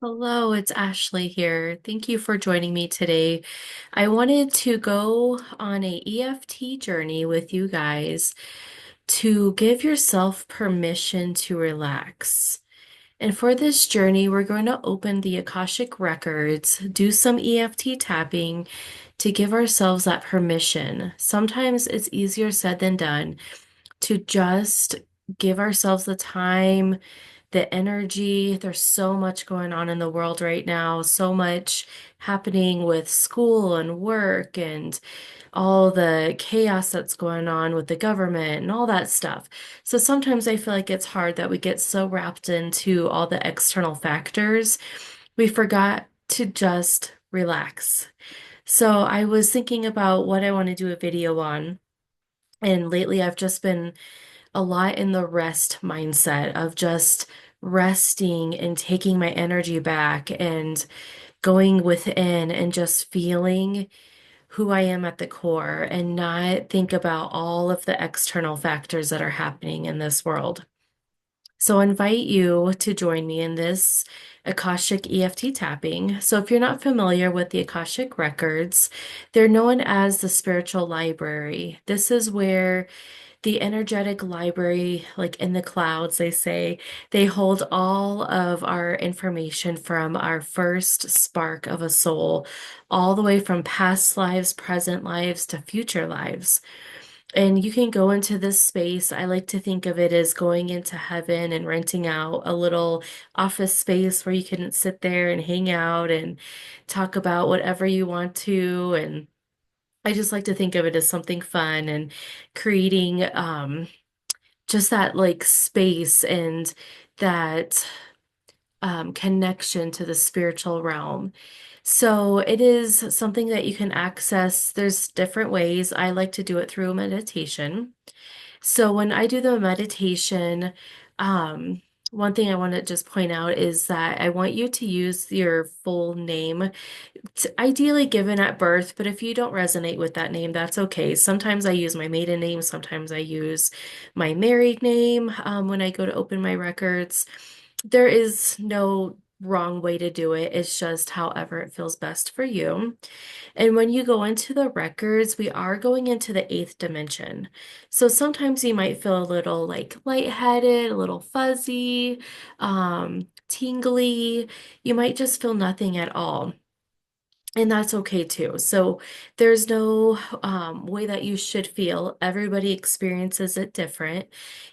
Hello, it's Ashley here. Thank you for joining me today. I wanted to go on a EFT journey with you guys to give yourself permission to relax. And for this journey, we're going to open the Akashic Records, do some EFT tapping to give ourselves that permission. Sometimes it's easier said than done to just give ourselves the time, the energy. There's so much going on in the world right now, so much happening with school and work and all the chaos that's going on with the government and all that stuff. So sometimes I feel like it's hard that we get so wrapped into all the external factors, we forgot to just relax. So I was thinking about what I want to do a video on. And lately, I've just been a lot in the rest mindset of just resting and taking my energy back and going within and just feeling who I am at the core and not think about all of the external factors that are happening in this world. So I invite you to join me in this Akashic EFT tapping. So if you're not familiar with the Akashic Records, they're known as the spiritual library. This is where the energetic library, like in the clouds, they say, they hold all of our information from our first spark of a soul, all the way from past lives, present lives, to future lives. And you can go into this space. I like to think of it as going into heaven and renting out a little office space where you can sit there and hang out and talk about whatever you want to. And I just like to think of it as something fun and creating just that like space and that connection to the spiritual realm. So it is something that you can access. There's different ways. I like to do it through meditation. So when I do the meditation, one thing I want to just point out is that I want you to use your full name. It's ideally given at birth, but if you don't resonate with that name, that's okay. Sometimes I use my maiden name, sometimes I use my married name when I go to open my records. There is no wrong way to do it. It's just however it feels best for you. And when you go into the records, we are going into the eighth dimension. So sometimes you might feel a little like lightheaded, a little fuzzy, tingly. You might just feel nothing at all. And that's okay too. So there's no way that you should feel. Everybody experiences it different.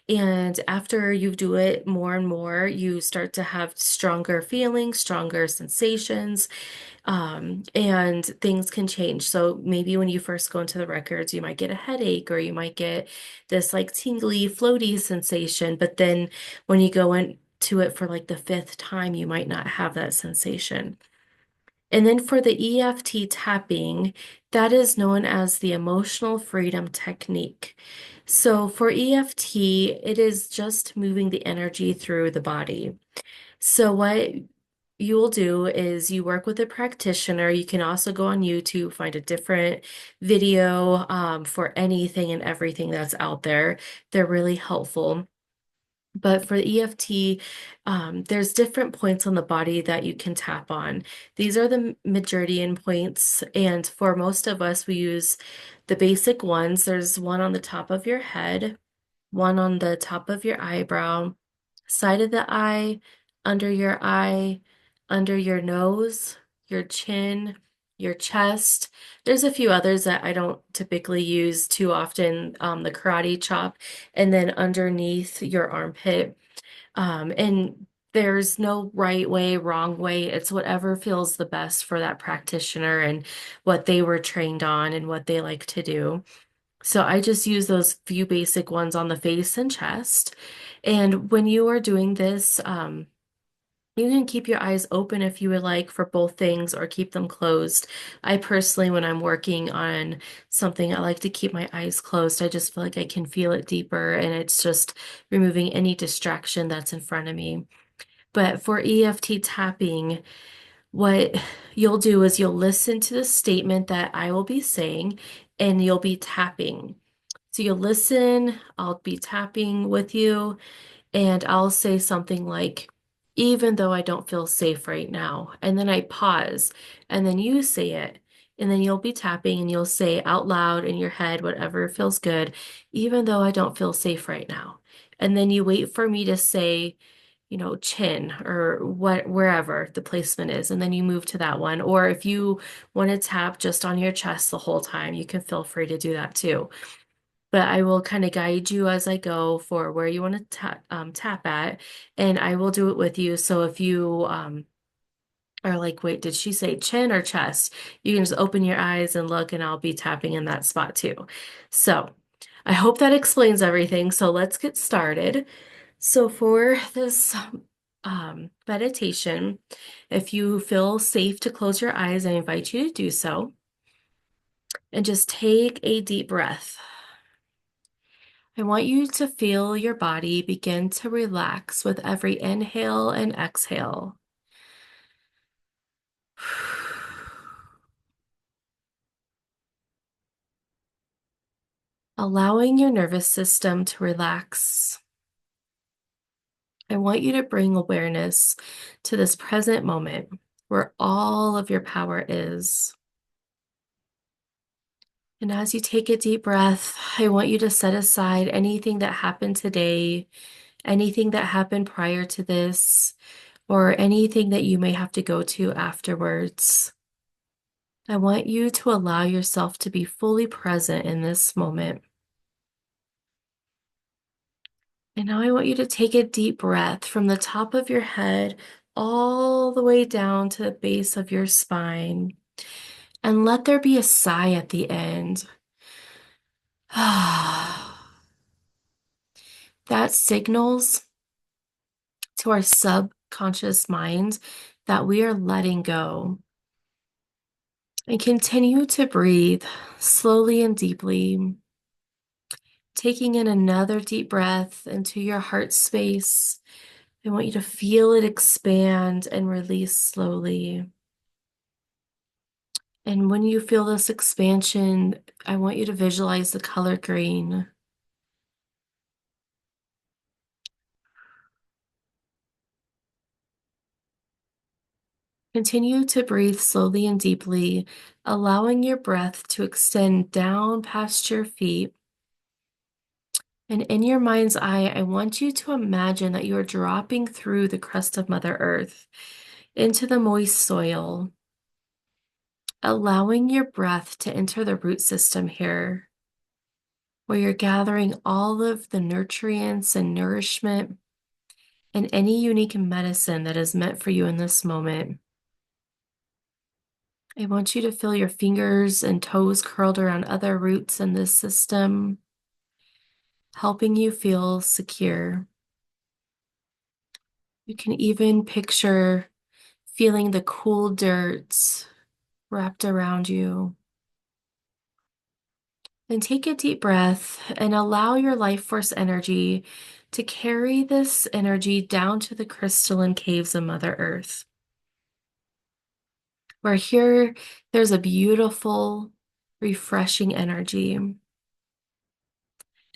And after you do it more and more, you start to have stronger feelings, stronger sensations, and things can change. So maybe when you first go into the records, you might get a headache or you might get this like tingly, floaty sensation. But then when you go into it for like the fifth time, you might not have that sensation. And then for the EFT tapping, that is known as the emotional freedom technique. So for EFT, it is just moving the energy through the body. So what you will do is you work with a practitioner. You can also go on YouTube, find a different video for anything and everything that's out there. They're really helpful. But for EFT, there's different points on the body that you can tap on. These are the meridian points, and for most of us, we use the basic ones. There's one on the top of your head, one on the top of your eyebrow, side of the eye, under your nose, your chin, your chest. There's a few others that I don't typically use too often, the karate chop, and then underneath your armpit. And there's no right way, wrong way. It's whatever feels the best for that practitioner and what they were trained on and what they like to do. So I just use those few basic ones on the face and chest. And when you are doing this, you can keep your eyes open if you would like for both things or keep them closed. I personally, when I'm working on something, I like to keep my eyes closed. I just feel like I can feel it deeper and it's just removing any distraction that's in front of me. But for EFT tapping, what you'll do is you'll listen to the statement that I will be saying and you'll be tapping. So you'll listen, I'll be tapping with you, and I'll say something like, even though I don't feel safe right now. And then I pause, and then you say it. And then you'll be tapping and you'll say out loud in your head whatever feels good, even though I don't feel safe right now. And then you wait for me to say, chin or wherever the placement is, and then you move to that one. Or if you want to tap just on your chest the whole time, you can feel free to do that too. But I will kind of guide you as I go for where you want to tap at, and I will do it with you. So if you are like, wait, did she say chin or chest? You can just open your eyes and look, and I'll be tapping in that spot too. So I hope that explains everything. So let's get started. So for this meditation, if you feel safe to close your eyes, I invite you to do so. And just take a deep breath. I want you to feel your body begin to relax with every inhale and exhale. Allowing your nervous system to relax. I want you to bring awareness to this present moment where all of your power is. And as you take a deep breath, I want you to set aside anything that happened today, anything that happened prior to this, or anything that you may have to go to afterwards. I want you to allow yourself to be fully present in this moment. And now I want you to take a deep breath from the top of your head all the way down to the base of your spine. And let there be a sigh at the end. That signals to our subconscious mind that we are letting go. And continue to breathe slowly and deeply, taking in another deep breath into your heart space. I want you to feel it expand and release slowly. And when you feel this expansion, I want you to visualize the color green. Continue to breathe slowly and deeply, allowing your breath to extend down past your feet. And in your mind's eye, I want you to imagine that you are dropping through the crust of Mother Earth into the moist soil, allowing your breath to enter the root system here, where you're gathering all of the nutrients and nourishment and any unique medicine that is meant for you in this moment. I want you to feel your fingers and toes curled around other roots in this system, helping you feel secure. You can even picture feeling the cool dirt wrapped around you. Then take a deep breath and allow your life force energy to carry this energy down to the crystalline caves of Mother Earth. Where here, there's a beautiful, refreshing energy.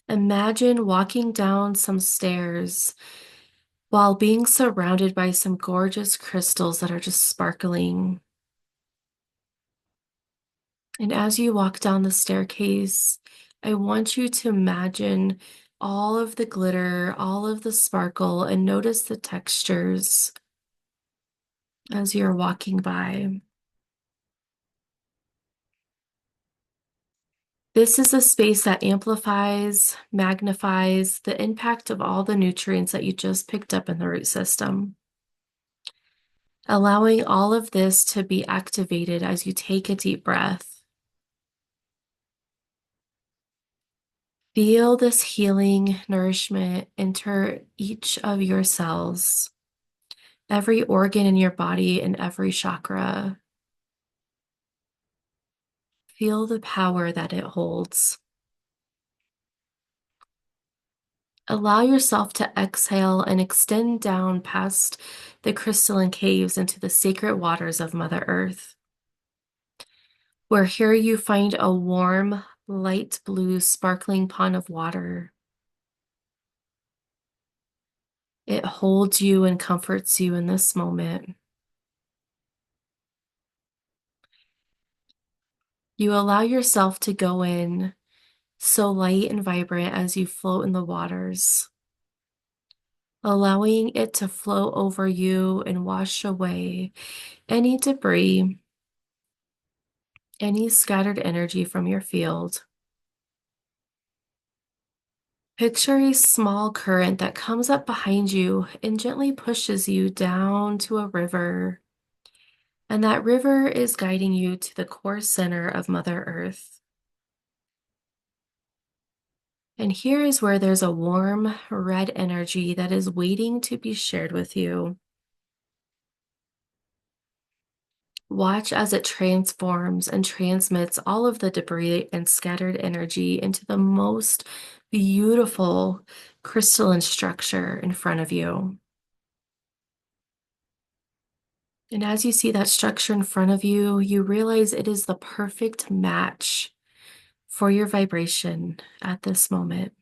Imagine walking down some stairs while being surrounded by some gorgeous crystals that are just sparkling. And as you walk down the staircase, I want you to imagine all of the glitter, all of the sparkle, and notice the textures as you're walking by. This is a space that amplifies, magnifies the impact of all the nutrients that you just picked up in the root system, allowing all of this to be activated as you take a deep breath. Feel this healing nourishment enter each of your cells, every organ in your body, and every chakra. Feel the power that it holds. Allow yourself to exhale and extend down past the crystalline caves into the sacred waters of Mother Earth, where here you find a warm, light blue, sparkling pond of water. It holds you and comforts you in this moment. You allow yourself to go in so light and vibrant as you float in the waters, allowing it to flow over you and wash away any debris, any scattered energy from your field. Picture a small current that comes up behind you and gently pushes you down to a river. And that river is guiding you to the core center of Mother Earth. And here is where there's a warm red energy that is waiting to be shared with you. Watch as it transforms and transmits all of the debris and scattered energy into the most beautiful crystalline structure in front of you. And as you see that structure in front of you, you realize it is the perfect match for your vibration at this moment.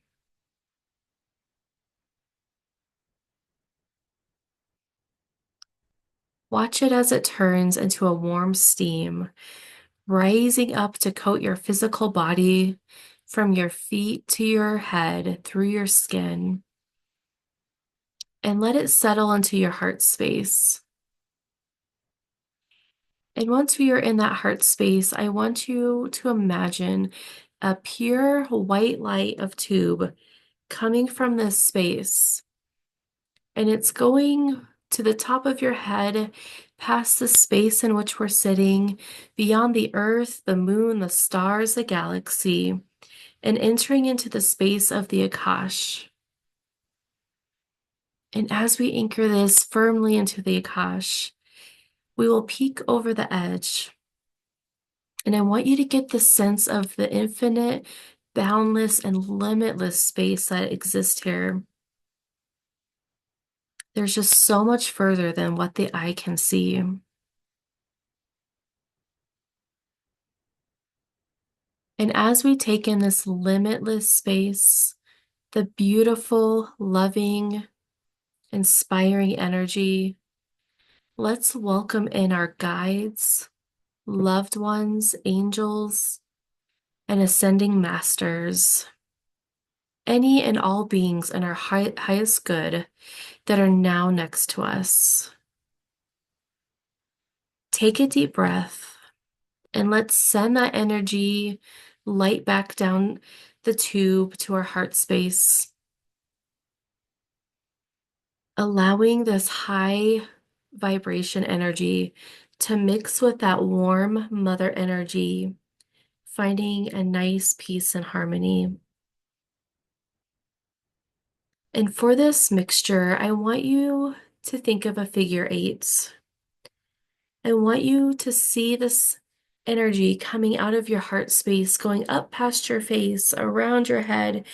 Watch it as it turns into a warm steam, rising up to coat your physical body from your feet to your head through your skin, and let it settle into your heart space. And once we are in that heart space, I want you to imagine a pure white light of tube coming from this space. And it's going to the top of your head, past the space in which we're sitting, beyond the earth, the moon, the stars, the galaxy, and entering into the space of the Akash. And as we anchor this firmly into the Akash, we will peek over the edge. And I want you to get the sense of the infinite, boundless, and limitless space that exists here. There's just so much further than what the eye can see. And as we take in this limitless space, the beautiful, loving, inspiring energy, let's welcome in our guides, loved ones, angels, and ascending masters, any and all beings in our highest good that are now next to us. Take a deep breath and let's send that energy light back down the tube to our heart space, allowing this high vibration energy to mix with that warm mother energy, finding a nice peace and harmony. And for this mixture, I want you to think of a figure eight. I want you to see this energy coming out of your heart space, going up past your face, around your head,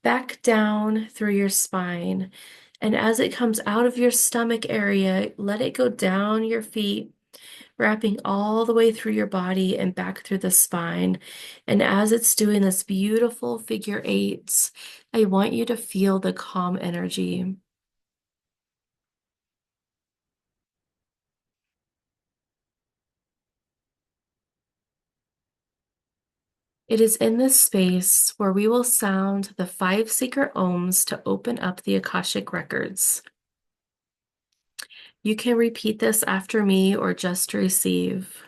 back down through your spine. And as it comes out of your stomach area, let it go down your feet, wrapping all the way through your body and back through the spine. And as it's doing this beautiful figure eights, I want you to feel the calm energy. It is in this space where we will sound the 5 secret ohms to open up the Akashic Records. You can repeat this after me or just receive.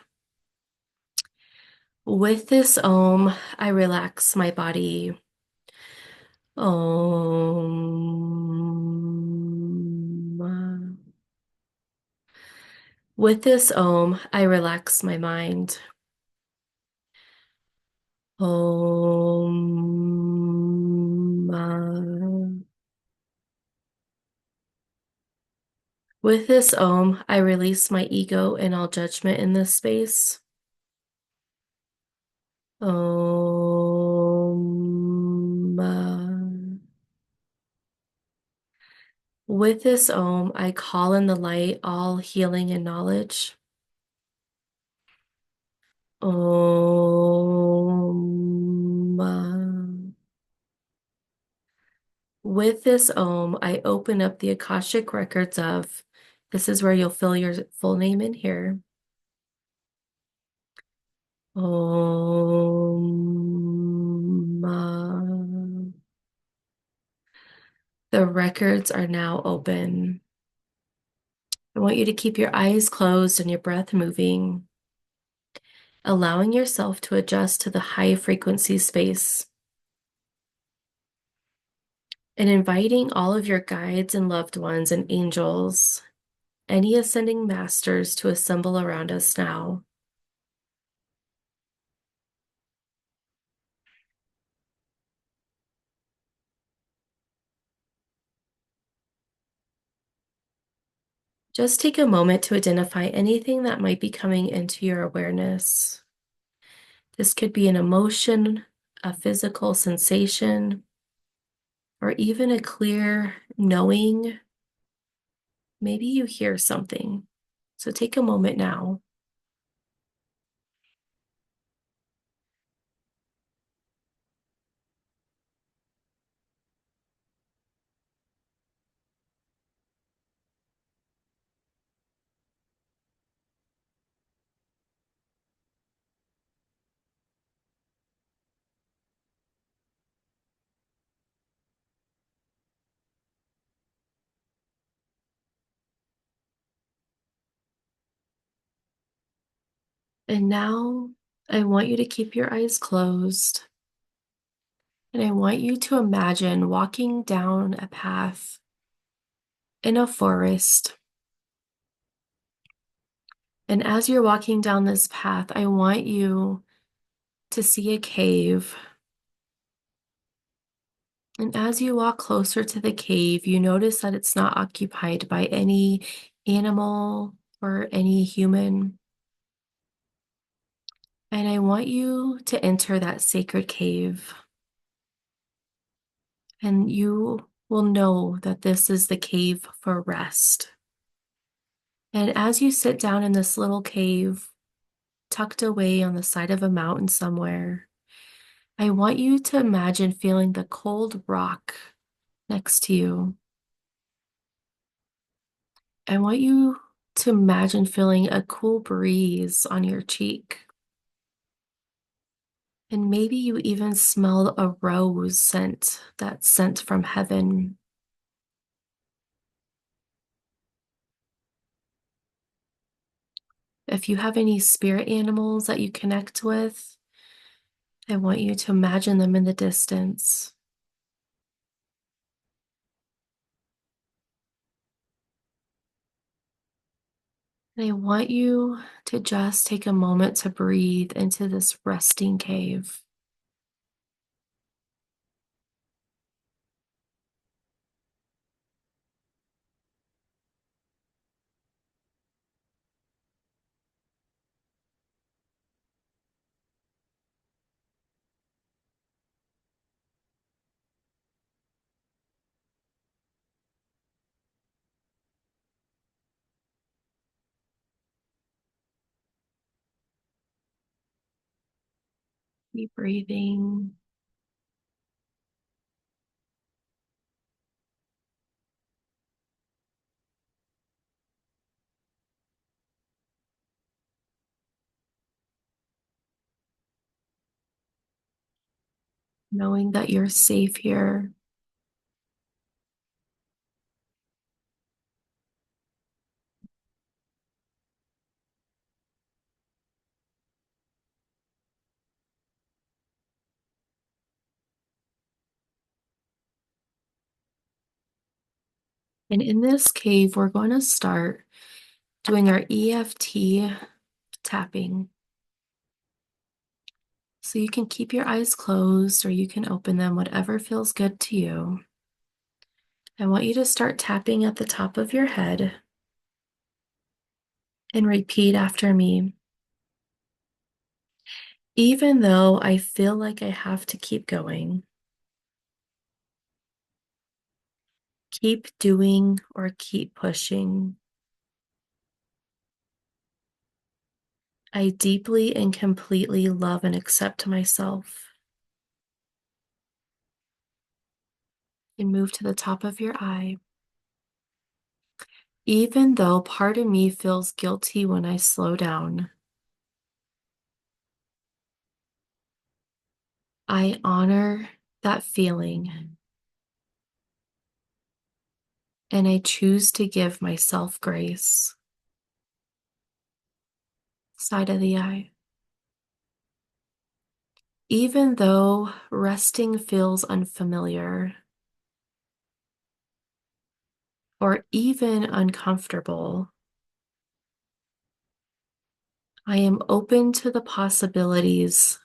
With this ohm, I relax my body. Om. With this ohm, I relax my mind. Om. With this ohm, I release my ego and all judgment in this space. Om. With this ohm, I call in the light all healing and knowledge. Om. with this Om, I open up the Akashic Records of, this is where you'll fill your full name in here. Om. The records are now open. I want you to keep your eyes closed and your breath moving, allowing yourself to adjust to the high frequency space and inviting all of your guides and loved ones and angels, any ascending masters to assemble around us now. Just take a moment to identify anything that might be coming into your awareness. This could be an emotion, a physical sensation, or even a clear knowing. Maybe you hear something. So take a moment now. And now I want you to keep your eyes closed. And I want you to imagine walking down a path in a forest. And as you're walking down this path, I want you to see a cave. And as you walk closer to the cave, you notice that it's not occupied by any animal or any human. And I want you to enter that sacred cave. And you will know that this is the cave for rest. And as you sit down in this little cave, tucked away on the side of a mountain somewhere, I want you to imagine feeling the cold rock next to you. I want you to imagine feeling a cool breeze on your cheek. And maybe you even smell a rose scent, that scent from heaven. If you have any spirit animals that you connect with, I want you to imagine them in the distance. And I want you to just take a moment to breathe into this resting cave. Keep breathing. Knowing that you're safe here. And in this cave, we're going to start doing our EFT tapping. So you can keep your eyes closed or you can open them, whatever feels good to you. I want you to start tapping at the top of your head and repeat after me. Even though I feel like I have to keep going, keep doing or keep pushing, I deeply and completely love and accept myself. And move to the top of your eye. Even though part of me feels guilty when I slow down, I honor that feeling and I choose to give myself grace. Side of the eye. Even though resting feels unfamiliar or even uncomfortable, I am open to the possibilities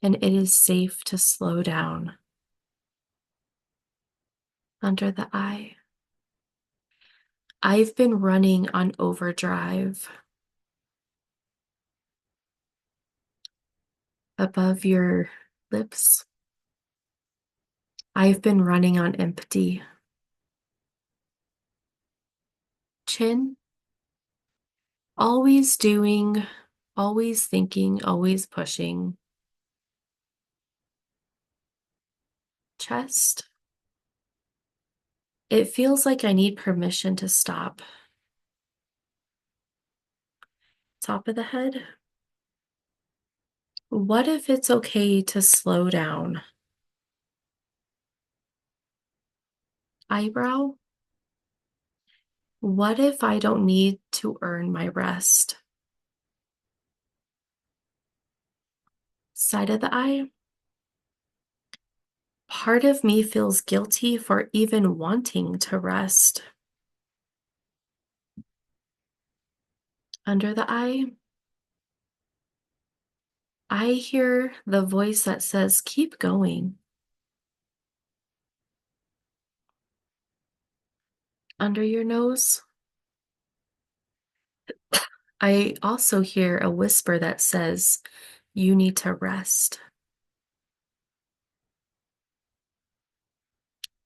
and it is safe to slow down. Under the eye. I've been running on overdrive. Above your lips. I've been running on empty. Chin. Always doing, always thinking, always pushing. Chest. It feels like I need permission to stop. Top of the head. What if it's okay to slow down? Eyebrow. What if I don't need to earn my rest? Side of the eye. Part of me feels guilty for even wanting to rest. Under the eye. I hear the voice that says, keep going. Under your nose. I also hear a whisper that says, you need to rest.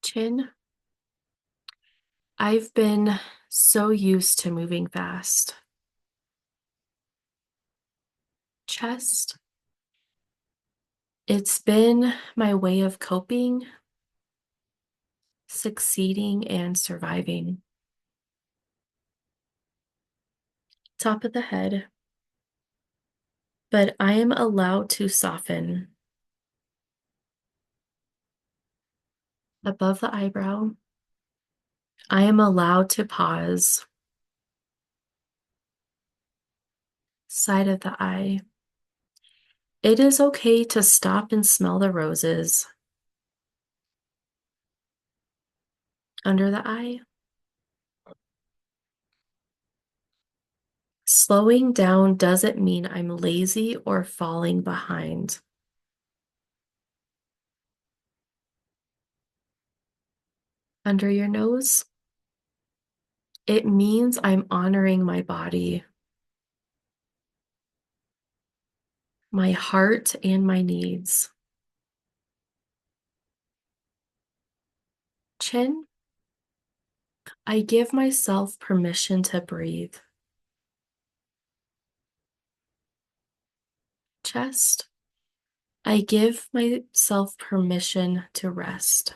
Chin. I've been so used to moving fast. Chest. It's been my way of coping, succeeding, and surviving. Top of the head. But I am allowed to soften. Above the eyebrow. I am allowed to pause. Side of the eye. It is okay to stop and smell the roses. Under the eye. Slowing down doesn't mean I'm lazy or falling behind. Under your nose. It means I'm honoring my body, my heart, and my needs. Chin. I give myself permission to breathe. Chest. I give myself permission to rest.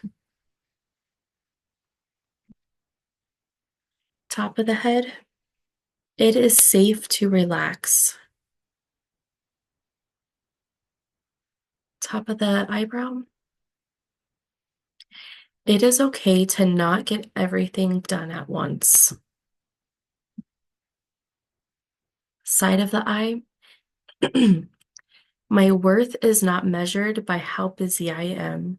Top of the head. It is safe to relax. Top of the eyebrow. It is okay to not get everything done at once. Side of the eye. My worth is not measured by how busy I am.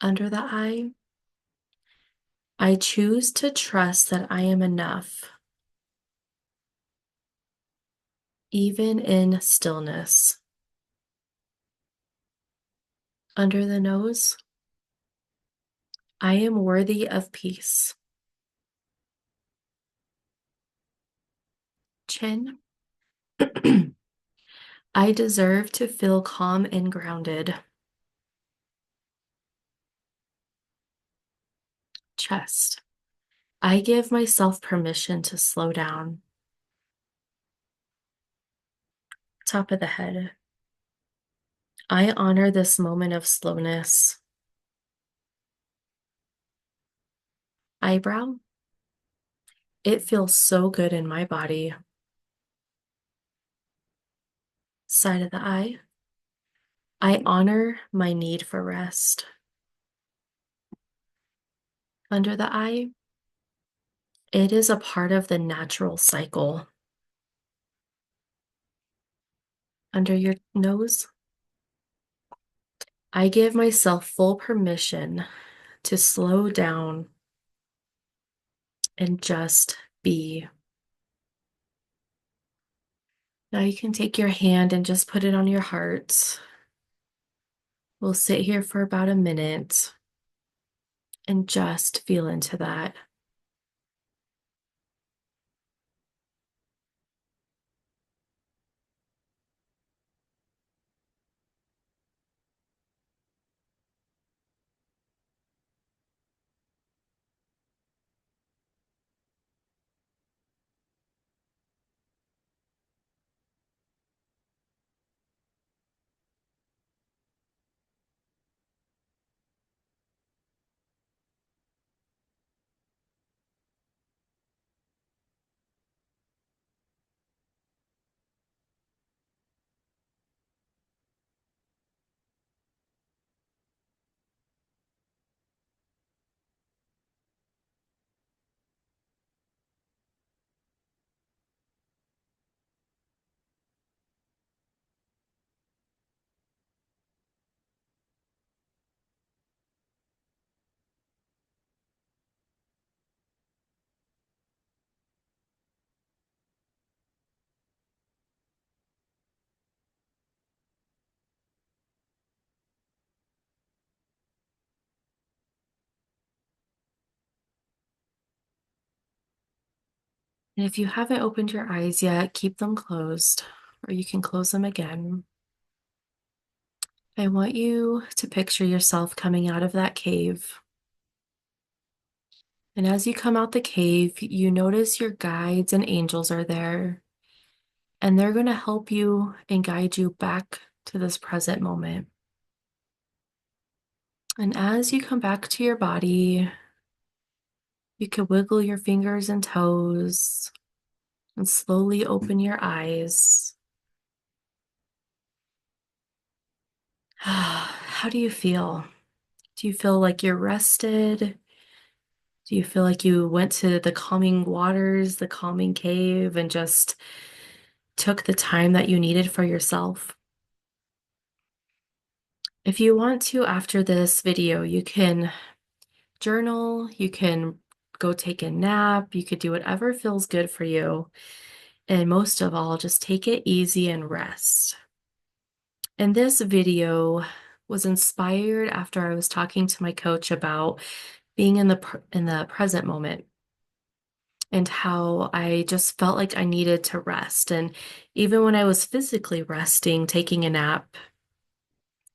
Under the eye. I choose to trust that I am enough, even in stillness. Under the nose. I am worthy of peace. Chin. I deserve to feel calm and grounded. Chest. I give myself permission to slow down. Top of the head. I honor this moment of slowness. Eyebrow, it feels so good in my body. Side of the eye, I honor my need for rest. Under the eye, it is a part of the natural cycle. Under your nose, I give myself full permission to slow down and just be. Now you can take your hand and just put it on your heart. We'll sit here for about a minute and just feel into that. And if you haven't opened your eyes yet, keep them closed, or you can close them again. I want you to picture yourself coming out of that cave. And as you come out the cave, you notice your guides and angels are there, and they're going to help you and guide you back to this present moment. And as you come back to your body, you can wiggle your fingers and toes and slowly open your eyes. How do you feel? Do you feel like you're rested? Do you feel like you went to the calming waters, the calming cave, and just took the time that you needed for yourself? If you want to, after this video, you can journal, you can go take a nap, you could do whatever feels good for you. And most of all, just take it easy and rest. And this video was inspired after I was talking to my coach about being in the present moment and how I just felt like I needed to rest. And even when I was physically resting, taking a nap,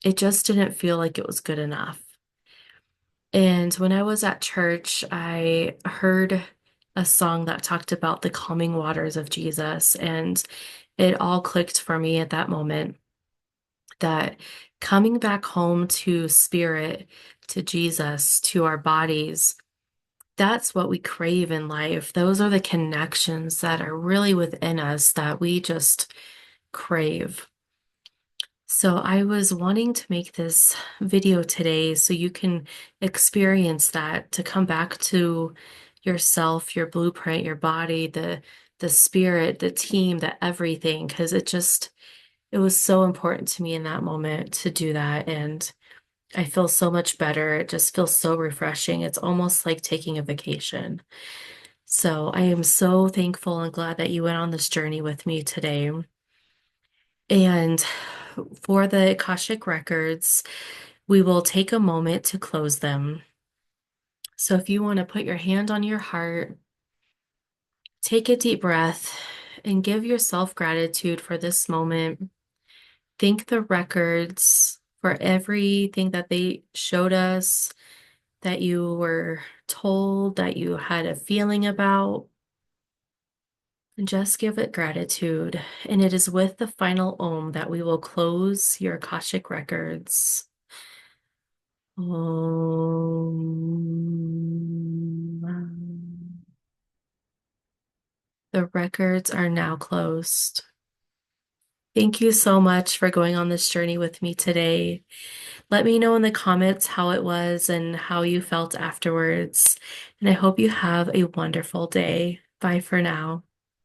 it just didn't feel like it was good enough. And when I was at church, I heard a song that talked about the calming waters of Jesus, and it all clicked for me at that moment that coming back home to spirit, to Jesus, to our bodies, that's what we crave in life. Those are the connections that are really within us that we just crave. So I was wanting to make this video today so you can experience that, to come back to yourself, your blueprint, your body, the spirit, the team, the everything, because it was so important to me in that moment to do that. And I feel so much better. It just feels so refreshing. It's almost like taking a vacation. So I am so thankful and glad that you went on this journey with me today. And for the Akashic Records, we will take a moment to close them. So if you want to put your hand on your heart, take a deep breath, and give yourself gratitude for this moment. Thank the records for everything that they showed us, that you were told, that you had a feeling about. And just give it gratitude. And it is with the final Om that we will close your Akashic Records. Om. The records are now closed. Thank you so much for going on this journey with me today. Let me know in the comments how it was and how you felt afterwards. And I hope you have a wonderful day. Bye for now.